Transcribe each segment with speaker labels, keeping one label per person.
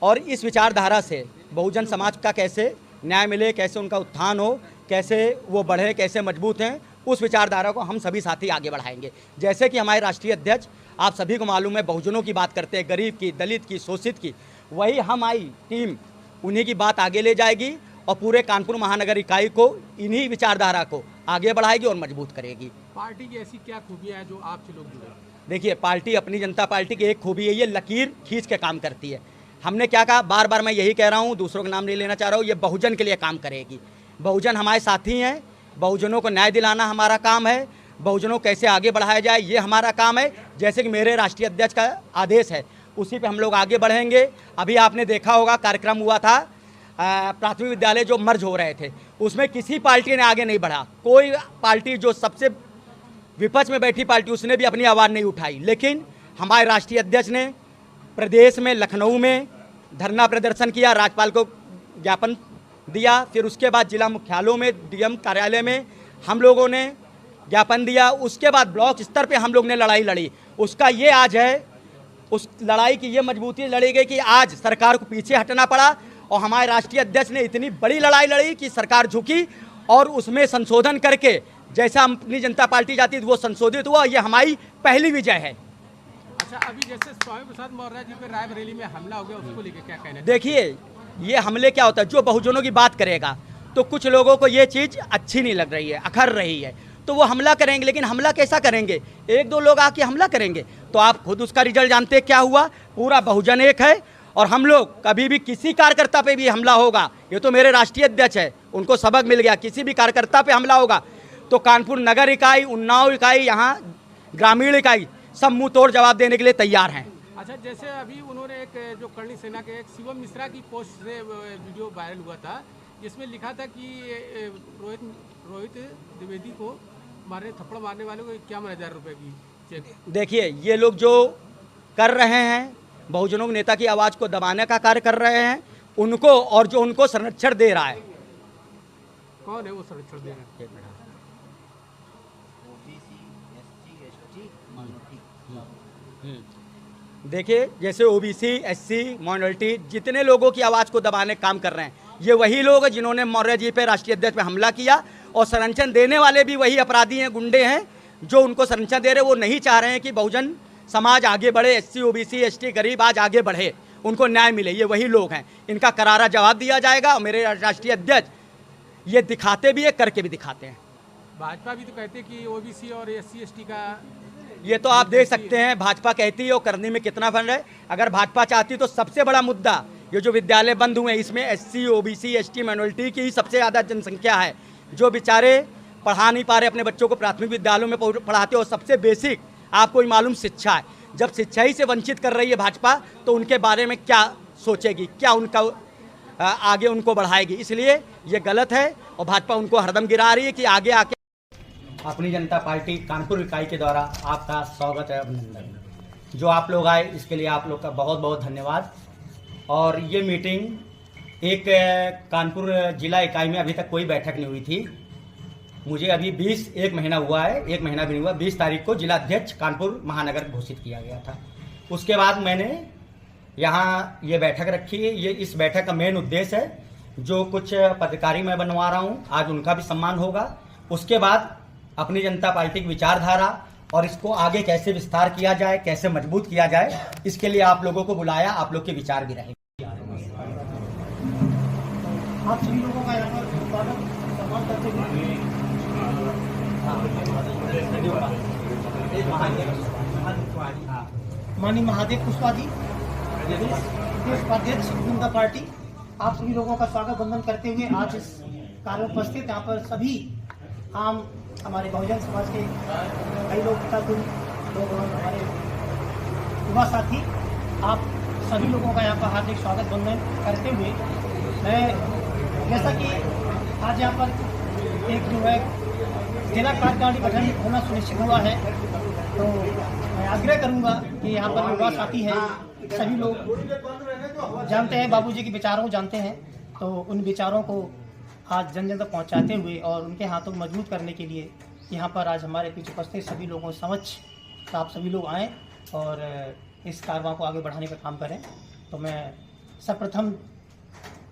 Speaker 1: और इस विचारधारा से बहुजन समाज का कैसे न्याय मिले, कैसे उनका उत्थान हो, कैसे वो बढ़े, कैसे मजबूत हैं, उस विचारधारा को हम सभी साथी आगे बढ़ाएंगे। जैसे कि हमारे राष्ट्रीय अध्यक्ष, आप सभी को मालूम है, बहुजनों की बात करते हैं, गरीब की, दलित की, शोषित की, वही हमारी टीम उन्हीं की बात आगे ले जाएगी और पूरे कानपुर महानगर इकाई को इन्हीं विचारधारा को आगे बढ़ाएगी और मजबूत करेगी।
Speaker 2: पार्टी की ऐसी क्या खूबियाँ हैं जो आपसे लोग जुड़े?
Speaker 1: देखिए, पार्टी, अपनी जनता पार्टी की एक खूबी है, ये लकीर खींच के काम करती है। हमने क्या कहा, बार बार मैं यही कह रहा हूँ, दूसरों का नाम नहीं लेना चाह रहा हूँ, ये बहुजन के लिए काम करेगी। बहुजन हमारे साथी हैं, बहुजनों को न्याय दिलाना हमारा काम है, बहुजनों को कैसे आगे बढ़ाया जाए ये हमारा काम है। जैसे कि मेरे राष्ट्रीय अध्यक्ष का आदेश है, उसी पे हम लोग आगे बढ़ेंगे। अभी आपने देखा होगा, कार्यक्रम हुआ था, प्राथमिक विद्यालय जो मर्ज हो रहे थे, उसमें किसी पार्टी ने आगे नहीं बढ़ा। कोई पार्टी जो सबसे विपक्ष में बैठी पार्टी, उसने भी अपनी आवाज़ नहीं उठाई। लेकिन हमारे राष्ट्रीय अध्यक्ष ने प्रदेश में, लखनऊ में धरना प्रदर्शन किया, राज्यपाल को ज्ञापन दिया, फिर उसके बाद जिला मुख्यालयों में, डीएम कार्यालय में हम लोगों ने ज्ञापन दिया। उसके बाद ब्लॉक स्तर पे हम लोग ने लड़ाई लड़ी। उसका ये आज है, उस लड़ाई की ये मजबूती लड़ी गई कि आज सरकार को पीछे हटना पड़ा और हमारे राष्ट्रीय अध्यक्ष ने इतनी बड़ी लड़ाई लड़ी कि सरकार झुकी और उसमें संशोधन करके जैसा अपनी जनता पार्टी जाती थी वो संशोधित हुआ। ये हमारी पहली विजय है।
Speaker 2: अच्छा, अभी जैसे स्वामी प्रसाद मौर्य जी पे रायबरेली में हमला हो गया, उसको लेकर क्या कहना है?
Speaker 1: देखिए, ये हमले क्या होता है, जो बहुजनों की बात करेगा तो कुछ लोगों को ये चीज़ अच्छी नहीं लग रही है, अखर रही है, तो वो हमला करेंगे। लेकिन हमला कैसा करेंगे, एक दो लोग आके हमला करेंगे तो आप खुद उसका रिजल्ट जानते हैं क्या हुआ। पूरा बहुजन एक है और हम लोग कभी भी किसी कार्यकर्ता पे भी हमला होगा, ये तो मेरे राष्ट्रीय अध्यक्ष है, उनको सबक मिल गया, किसी भी कार्यकर्ता पे हमला होगा तो कानपुर नगर इकाई, उन्नाव इकाई, यहाँ ग्रामीण इकाई सब मुंह तोड़ जवाब देने के लिए तैयार हैं।
Speaker 2: अच्छा, जैसे अभी उन्होंने एक जो करणी सेना के एक शिवम मिश्रा की पोस्ट से वीडियो वायरल हुआ था, जिसमें लिखा था कि रोहित द्विवेदी को थप्पड़ मारने वाले को 51,000 रुपये की चेक।
Speaker 1: देखिए, ये लोग जो कर रहे हैं, बहुजनों के नेता की आवाज़ को दबाने का कार्य कर रहे हैं, उनको और जो उनको संरक्षण दे रहा है,
Speaker 2: कौन है वो संरक्षण दे रहा है?
Speaker 1: देखिए, जैसे ओबीसी, एससी, माइनॉरिटी, जितने लोगों की आवाज़ को दबाने काम कर रहे हैं, ये वही लोग हैं जिन्होंने मौर्य जी पे, राष्ट्रीय अध्यक्ष पे हमला किया। और संरक्षण देने वाले भी वही अपराधी हैं, गुंडे हैं, जो उनको संरक्षण दे रहे। वो नहीं चाह रहे हैं कि बहुजन समाज आगे बढ़े, एससी, ओबीसी, एसटी, गरीब आज आगे बढ़े, उनको न्याय मिले। ये वही लोग हैं, इनका करारा जवाब दिया जाएगा। और मेरे राष्ट्रीय अध्यक्ष ये दिखाते भी है, करके भी दिखाते हैं।
Speaker 2: भाजपा भी तो कहते हैं कि ओबीसी और एससी एसटी का,
Speaker 1: ये तो आप देख सकते हैं, भाजपा कहती है और करने में कितना फर्क है। अगर भाजपा चाहती तो सबसे बड़ा मुद्दा ये जो विद्यालय बंद हुए, इसमें एससी, ओबीसी, एसटी, माइनॉरिटी की ही सबसे ज़्यादा जनसंख्या है, जो बेचारे पढ़ा नहीं पा रहे अपने बच्चों को, प्राथमिक विद्यालयों में पढ़ाते हो। सबसे बेसिक आपको ही मालूम शिक्षा है। जब शिक्षा ही से वंचित कर रही है भाजपा, तो उनके बारे में क्या सोचेगी, क्या उनका आगे उनको बढ़ाएगी। इसलिए ये गलत है और भाजपा उनको हरदम गिरा रही है कि आगे आके। अपनी जनता पार्टी कानपुर इकाई के द्वारा आपका स्वागत है, अभिनंदन। जो आप लोग आए इसके लिए आप लोग का बहुत बहुत धन्यवाद। और ये मीटिंग एक कानपुर जिला इकाई में अभी तक कोई बैठक नहीं हुई थी। मुझे अभी 1 महीना हुआ है, 1 महीना भी नहीं हुआ। 20 तारीख को जिला अध्यक्ष कानपुर महानगर घोषित किया गया था। उसके बाद मैंने यहाँ ये बैठक रखी है। ये इस बैठक का मेन उद्देश्य है, जो कुछ पदाधिकारी मैं बनवा रहा हूँ, आज उनका भी सम्मान होगा। उसके बाद अपनी जनता पार्टी की विचारधारा और इसको आगे कैसे विस्तार किया जाए, कैसे मजबूत किया जाए, इसके लिए आप लोगों को बुलाया। आप लोग के विचार भी रहेंगे।
Speaker 3: आप सभी लोगों का यहाँ पर स्वागत सम्मान करते हुए माननीय महादेव कुशवाहा जी, प्रदेश उपाध्यक्ष जनता पार्टी, आप सभी लोगों का स्वागत वंदन करते हुए आज इस कार्य में उपस्थित यहाँ पर सभी आम हमारे बहुजन समाज के कई लोग, लोग हमारे युवा साथी, आप सभी लोगों का यहाँ पर हार्दिक स्वागत वंदन करते हुए मैं, जैसा कि आज यहाँ पर एक जो है जिला कार्यकारिणी गठन होना सुनिश्चित हुआ है, तो मैं आग्रह करूँगा कि यहाँ पर युवा साथी हैं, सभी लोग जानते हैं बाबूजी के विचारों को जानते हैं, तो उन विचारों को आज जन जन तक पहुँचाते हुए और उनके हाथों को मजबूत करने के लिए यहाँ पर आज हमारे पीछे उपस्थित सभी लोगों समझ तो आप सभी लोग आएँ और इस कारवां को आगे बढ़ाने का काम करें। तो मैं सर्वप्रथम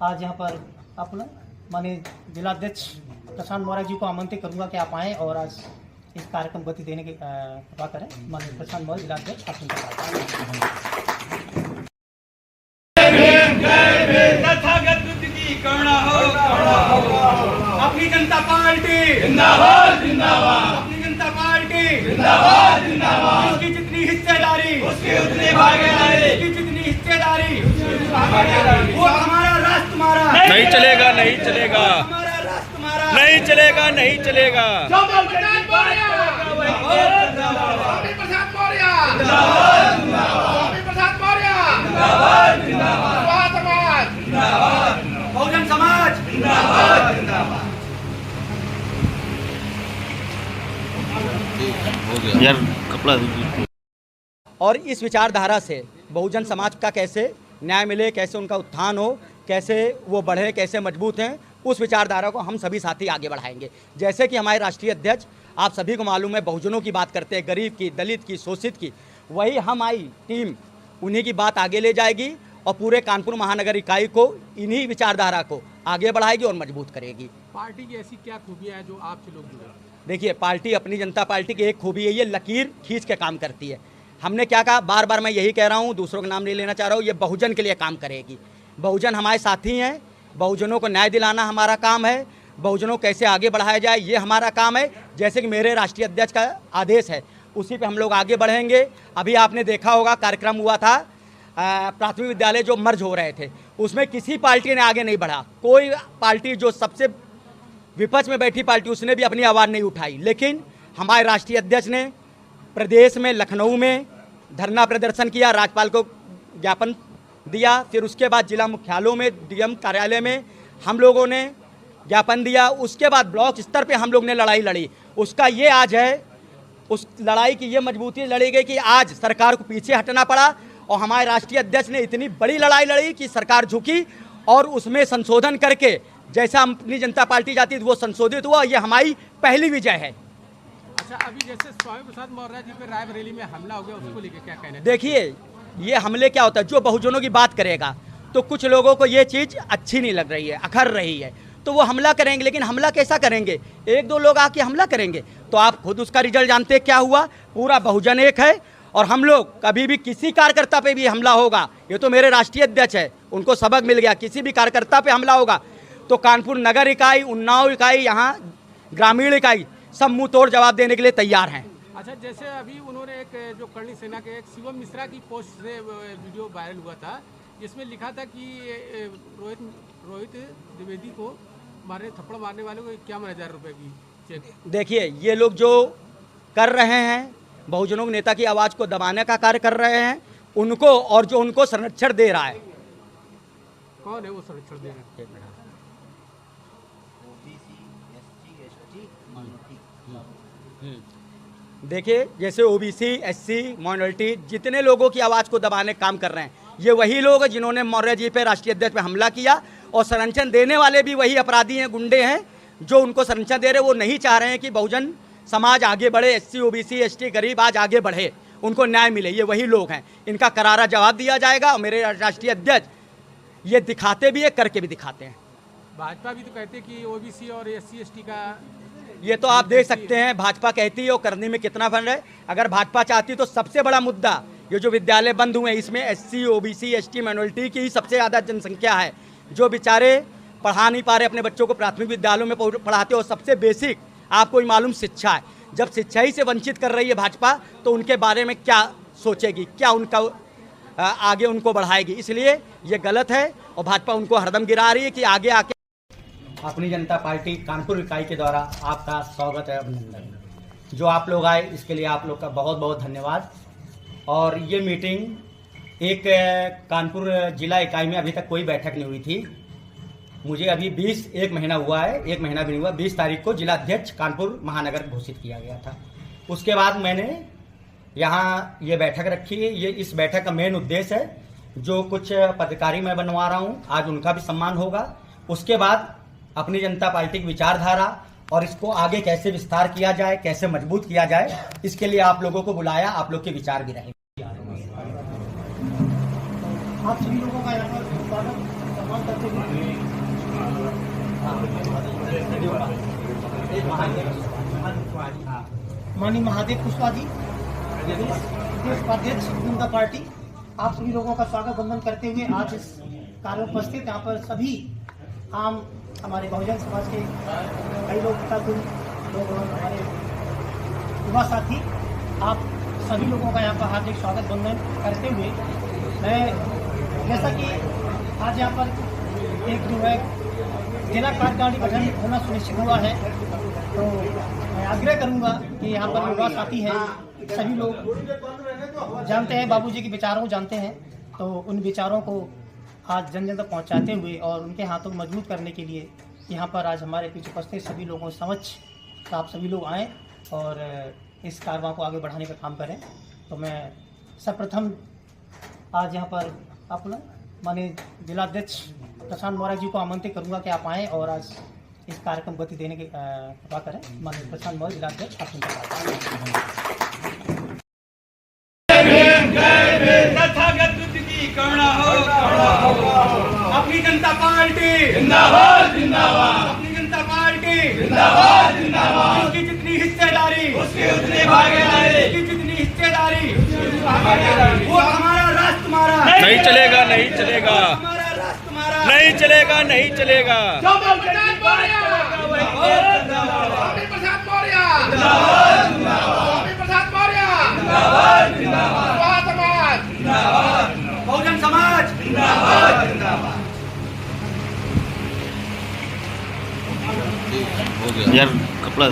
Speaker 3: आज यहाँ पर अपना माननीय जिलाध्यक्ष प्रशांत मौर्य जी को आमंत्रित करूंगा कि आप आएँ और आज इस कार्यक्रम को गति देने की कृपा करें। माननीय प्रशांत मौर्य जिलाध्यक्ष, आप
Speaker 1: तथागत बुद्ध की करुणा हो। अपनी जनता पार्टी जिंदाबाद जिंदाबाद, अपनी जनता पार्टी जिंदाबाद जिंदाबाद। उसकी जितनी हिस्सेदारी उसकी उतनी भागीदारी, उसकी जितनी हिस्सेदारी वो हमारा राष्ट्र तुम्हारा
Speaker 4: नहीं चलेगा, नहीं चलेगा,
Speaker 1: हमारा राष्ट्र तुम्हारा
Speaker 4: नहीं चलेगा, नहीं चलेगा।
Speaker 1: बहुजन समाज जिंदाबाद जिंदाबाद।
Speaker 4: यार कपड़ा
Speaker 1: और इस विचारधारा से बहुजन समाज का कैसे न्याय मिले, कैसे उनका उत्थान हो, कैसे वो बढ़े, कैसे मजबूत हैं, उस विचारधारा को हम सभी साथी आगे बढ़ाएंगे। जैसे कि हमारे राष्ट्रीय अध्यक्ष, आप सभी को मालूम है, बहुजनों की बात करते हैं, गरीब की, दलित की, शोषित की, वही हमारी टीम उन्हीं की बात आगे ले जाएगी और पूरे कानपुर महानगर इकाई को इन्हीं विचारधारा को आगे बढ़ाएगी और मजबूत करेगी।
Speaker 2: पार्टी की ऐसी क्या खूबियाँ हैं जो आपसे लोग जुड़े?
Speaker 1: देखिए, पार्टी, अपनी जनता पार्टी की एक खूबी है, ये लकीर खींच के काम करती है। हमने क्या कहा, बार बार मैं यही कह रहा हूँ, दूसरों का नाम नहीं लेना चाह रहा हूँ, ये बहुजन के लिए काम करेगी। बहुजन हमारे साथी हैं, बहुजनों को न्याय दिलाना हमारा काम है, बहुजनों कैसे आगे बढ़ाया जाए ये हमारा काम है। जैसे कि मेरे राष्ट्रीय अध्यक्ष का आदेश है, उसी पे हम लोग आगे बढ़ेंगे। अभी आपने देखा होगा, कार्यक्रम हुआ था, प्राथमिक विद्यालय जो मर्ज हो रहे थे, उसमें किसी पार्टी ने आगे नहीं बढ़ा। कोई पार्टी जो सबसे विपक्ष में बैठी पार्टी, उसने भी अपनी आवाज़ नहीं उठाई। लेकिन हमारे राष्ट्रीय अध्यक्ष ने प्रदेश में, लखनऊ में धरना प्रदर्शन किया, राज्यपाल को ज्ञापन दिया, फिर उसके बाद जिला मुख्यालयों में, डीएम कार्यालय में हम लोगों ने ज्ञापन दिया। उसके बाद ब्लॉक स्तर पे हम लोग ने लड़ाई लड़ी। उसका ये आज है, उस लड़ाई की ये मजबूती लड़ी गई कि आज सरकार को पीछे हटना पड़ा और हमारे राष्ट्रीय अध्यक्ष ने इतनी बड़ी लड़ाई लड़ी कि सरकार झुकी और उसमें संशोधन करके जैसा अपनी जनता पार्टी चाहती थी वो संशोधित हुआ। ये हमारी पहली विजय है।
Speaker 2: अच्छा, अभी जैसे स्वामी प्रसाद मौर्य जी पे रायबरेली में हमला हो गया, उसको लेके क्या कहना है?
Speaker 1: देखिए, ये हमले क्या होता है, जो बहुजनों की बात करेगा तो कुछ लोगों को ये चीज़ अच्छी नहीं लग रही है, अखर रही है, तो वो हमला करेंगे। लेकिन हमला कैसा करेंगे, एक दो लोग आके हमला करेंगे तो आप खुद उसका रिजल्ट जानते हैं क्या हुआ। पूरा बहुजन एक है और हम लोग कभी भी किसी कार्यकर्ता पे भी हमला होगा, ये तो मेरे राष्ट्रीय अध्यक्ष है, उनको सबक मिल गया, किसी भी कार्यकर्ता पे हमला होगा तो कानपुर नगर इकाई, उन्नाव इकाई, यहाँ ग्रामीण इकाई सब मुंह तोड़ जवाब देने के लिए तैयार हैं।
Speaker 2: अच्छा, जैसे अभी उन्होंने एक जो कर्णी सेना के एक शिवम मिश्रा की पोस्ट से वीडियो वायरल हुआ था, जिसमें लिखा था कि रोहित द्विवेदी को थप्पड़ मारने वाले को 51,000 रुपये की चेक।
Speaker 1: देखिए, ये लोग जो कर रहे हैं, बहुजनों के नेता की आवाज़ को दबाने का कार्य कर रहे हैं, उनको और जो उनको संरक्षण दे रहा है,
Speaker 2: कौन है वो संरक्षण दे रहा है?
Speaker 1: देखिए, जैसे ओबीसी, एससी, माइनॉरिटी, जितने लोगों की आवाज़ को दबाने का काम कर रहे हैं, ये वही लोग हैं जिन्होंने मौर्य जी पे, राष्ट्रीय अध्यक्ष पे हमला किया। और संरक्षण देने वाले भी वही अपराधी हैं, गुंडे हैं, जो उनको संरक्षण दे रहे। वो नहीं चाह रहे हैं कि बहुजन समाज आगे बढ़े, एससी, ओबीसी, एसटी, गरीब आज आगे बढ़े, उनको न्याय मिले। ये वही लोग हैं, इनका करारा जवाब दिया जाएगा। और मेरे राष्ट्रीय अध्यक्ष ये दिखाते भी है, करके भी दिखाते हैं।
Speaker 2: भाजपा भी तो कहते हैं कि ओबीसी और एससी एसटी का,
Speaker 1: ये तो आप देख सकते हैं, भाजपा कहती है और करने में कितना फर्क है। अगर भाजपा चाहती तो सबसे बड़ा मुद्दा, ये जो विद्यालय बंद हुए, इसमें एससी, ओबीसी, एसटी, माइनॉरिटी की ही सबसे ज़्यादा जनसंख्या है, जो बेचारे पढ़ा नहीं पा रहे, अपने बच्चों को प्राथमिक विद्यालयों में पढ़ाते। और सबसे बेसिक आपको ही मालूम शिक्षा है। जब शिक्षा ही से वंचित कर रही है भाजपा, तो उनके बारे में क्या सोचेगी, क्या उनका आगे उनको बढ़ाएगी। इसलिए ये गलत है और भाजपा उनको हरदम गिरा रही है कि आगे आके। अपनी जनता पार्टी कानपुर इकाई के द्वारा आपका स्वागत है, अभिनंदन। जो आप लोग आए इसके लिए आप लोग का बहुत बहुत धन्यवाद। और ये मीटिंग एक कानपुर जिला इकाई में अभी तक कोई बैठक नहीं हुई थी। मुझे अभी एक महीना हुआ है, एक महीना भी नहीं हुआ। 20 तारीख को जिला अध्यक्ष कानपुर महानगर घोषित किया गया था। उसके बाद मैंने यहाँ ये बैठक रखी है। ये इस बैठक का मेन उद्देश्य है, जो कुछ पदाधिकारी मैं बनवा रहा हूँ, आज उनका भी सम्मान होगा। उसके बाद अपनी जनता पार्टी की विचारधारा और इसको आगे कैसे विस्तार किया जाए, कैसे मजबूत किया जाए, इसके लिए आप लोगों को बुलाया। आप लोग के विचार भी रहेंगे।
Speaker 3: आप सभी लोगों का यहाँ पर करते हुए माननीय महादेव कुशवाहा जी, प्रदेश उपाध्यक्ष जनता पार्टी, आप सभी लोगों का स्वागत वंदन करते हुए आज इस कार्य में उपस्थित यहाँ पर सभी आम हमारे बहुजन समाज के कई लोग लोग हमारे युवा साथी, आप सभी लोगों का यहाँ पर हार्दिक स्वागत वंदन करते हुए मैं जैसा कि आज यहाँ पर एक जो है जिला कार्यकारिणी गठन होना सुनिश्चित हुआ है, तो मैं आग्रह करूंगा कि यहाँ पर युवा साथी हैं, सभी लोग जानते हैं बाबूजी के विचारों को जानते हैं, तो उन विचारों को आज जन जन तक पहुँचाते हुए और उनके हाथों को मजबूत करने के लिए यहाँ पर आज हमारे पीछे उपस्थित सभी लोगों समझ आप सभी लोग आएँ और इस कारवां को आगे बढ़ाने का काम करें। तो मैं सर्वप्रथम आज यहाँ पर अपना माननीय जिलाध्यक्ष प्रशांत मौर्य जी को आमंत्रित करूंगा कि आप आएँ और आज इस कार्यक्रम को गति देने की कृपा करें। माननीय प्रशांत मौर्य जिलाध्यक्ष, आप
Speaker 1: तथागत बुद्ध की करुणा हो। अपनी जनता पार्टी जिंदाबाद जिंदाबाद, अपनी जनता पार्टी जिंदाबाद जिंदाबाद, उसकी जितनी हिस्सेदारी उसकी उतनी भागीदारी, उसकी जितनी हिस्सेदारी वो हमारा राष्ट्र तुम्हारा
Speaker 4: नहीं चलेगा, नहीं चलेगा,
Speaker 1: हमारा राष्ट्र तुम्हारा
Speaker 4: नहीं चलेगा, नहीं चलेगा।
Speaker 1: बहुजन समाज
Speaker 4: यार कपड़ा